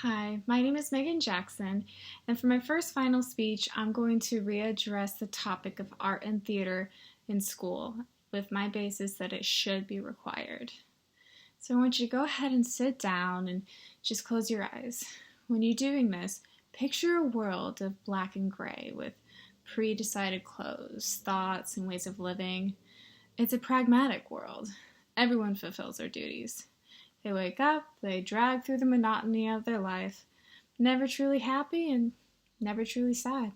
Hi, my name is Megan Jackson, and for my first final speech, I'm going to readdress the topic of art and theater in school with my basis that it should be required. So I want you to go ahead and sit down and just close your eyes. When you're doing this, picture a world of black and gray with pre-decided clothes, thoughts, and ways of living. It's a pragmatic world. Everyone fulfills their duties. They wake up, they drag through the monotony of their life, never truly happy and never truly sad.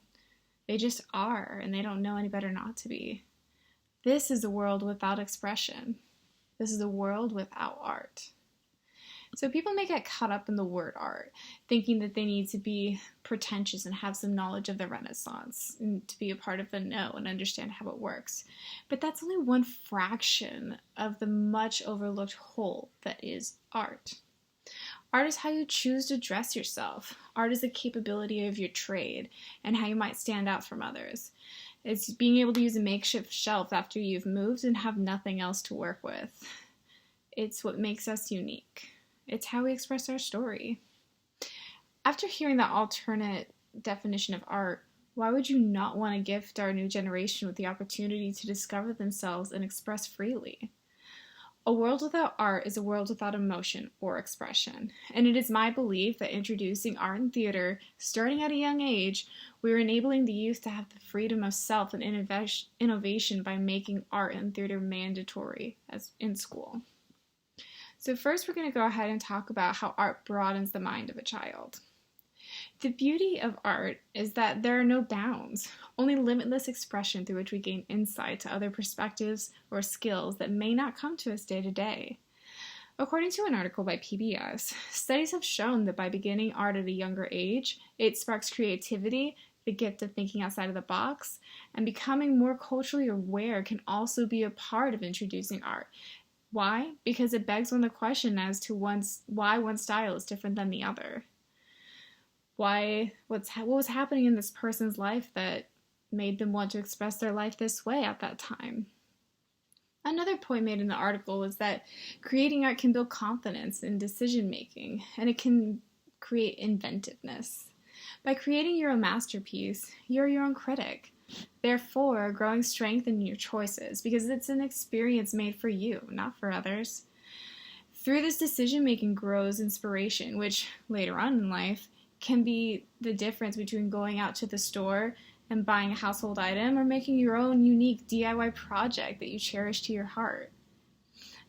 They just are, and they don't know any better not to be. This is a world without expression. This is a world without art. So people may get caught up in the word art, thinking that they need to be pretentious and have some knowledge of the Renaissance and to be a part of the know and understand how it works. But that's only one fraction of the much overlooked whole that is art. Art is how you choose to dress yourself. Art is the capability of your trade and how you might stand out from others. It's being able to use a makeshift shelf after you've moved and have nothing else to work with. It's what makes us unique. It's how we express our story. After hearing that alternate definition of art, why would you not want to gift our new generation with the opportunity to discover themselves and express freely? A world without art is a world without emotion or expression, and it is my belief that introducing art and theater, starting at a young age, we are enabling the youth to have the freedom of self and innovation by making art and theater mandatory as in school. So first, we're going to go ahead and talk about how art broadens the mind of a child. The beauty of art is that there are no bounds, only limitless expression through which we gain insight to other perspectives or skills that may not come to us day to day. According to an article by PBS, studies have shown that by beginning art at a younger age, it sparks creativity, the gift of thinking outside of the box, and becoming more culturally aware can also be a part of introducing art. Why? Because it begs one the question as to why one style is different than the other. What was happening in this person's life that made them want to express their life this way at that time? Another point made in the article was that creating art can build confidence in decision making, and it can create inventiveness. By creating your own masterpiece, you're your own critic. Therefore, growing strength in your choices because it's an experience made for you, not for others. Through this decision-making grows inspiration, which later on in life can be the difference between going out to the store and buying a household item or making your own unique DIY project that you cherish to your heart.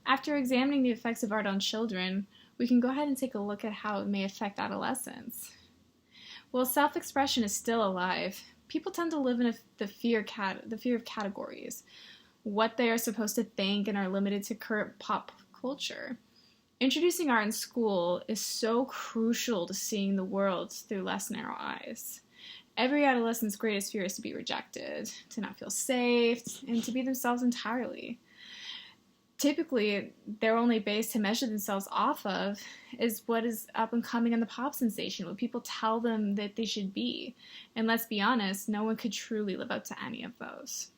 After examining the effects of art on children, we can go ahead and take a look at how it may affect adolescents. While self-expression is still alive, people tend to live in the fear of categories, what they are supposed to think, and are limited to current pop culture. Introducing art in school is so crucial to seeing the world through less narrow eyes. Every adolescent's greatest fear is to be rejected, to not feel safe, and to be themselves entirely. Typically, their only base to measure themselves off of is what is up and coming in the pop sensation, what people tell them that they should be. And let's be honest, no one could truly live up to any of those.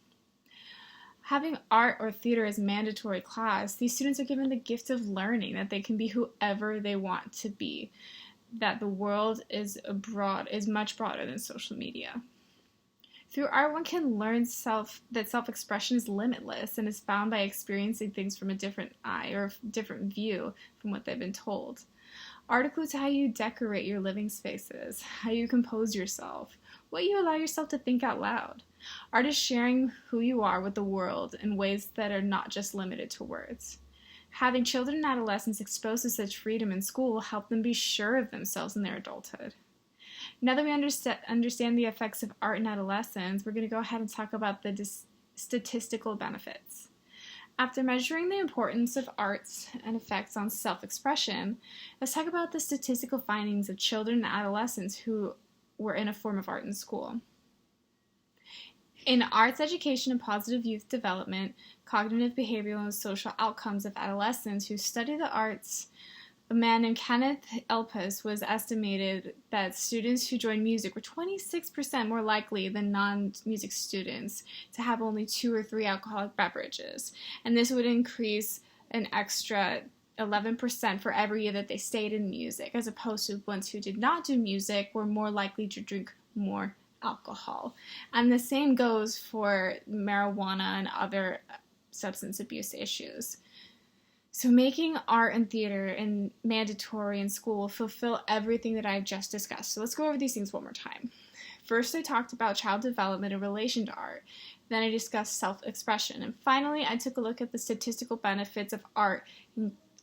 Having art or theater as mandatory class, these students are given the gift of learning that they can be whoever they want to be, that the world is much broader than social media. Through art, one can learn that self-expression is limitless and is found by experiencing things from a different eye or different view from what they've been told. Art includes how you decorate your living spaces, how you compose yourself, what you allow yourself to think out loud. Art is sharing who you are with the world in ways that are not just limited to words. Having children and adolescents exposed to such freedom in school will help them be sure of themselves in their adulthood. Now that we understand the effects of art in adolescence, we're going to go ahead and talk about the statistical benefits. After measuring the importance of arts and effects on self-expression, let's talk about the statistical findings of children and adolescents who were in a form of art in school. In Arts Education and Positive Youth Development, Cognitive, Behavioral, and Social Outcomes of Adolescents who study the arts, a man named Kenneth Elpis was estimated that students who joined music were 26% more likely than non-music students to have only 2 or 3 alcoholic beverages. And this would increase an extra 11% for every year that they stayed in music, as opposed to ones who did not do music were more likely to drink more alcohol. And the same goes for marijuana and other substance abuse issues. So making art and theater and mandatory in school will fulfill everything that I've just discussed. So let's go over these things one more time. First, I talked about child development in relation to art. Then I discussed self-expression. And finally, I took a look at the statistical benefits of art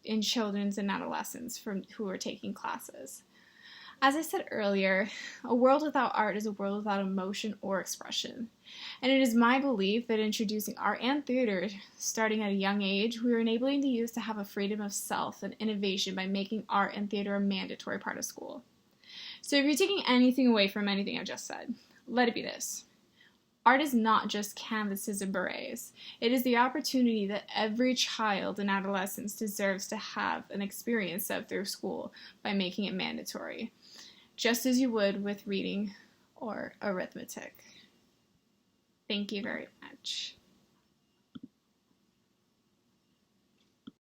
in children and adolescents who are taking classes. As I said earlier, a world without art is a world without emotion or expression. And it is my belief that introducing art and theater starting at a young age, we are enabling the youth to have a freedom of self and innovation by making art and theater a mandatory part of school. So if you're taking anything away from anything I've just said, let it be this. Art is not just canvases and berets. It is the opportunity that every child and adolescent deserves to have an experience of through school by making it mandatory, just as you would with reading or arithmetic. Thank you very much.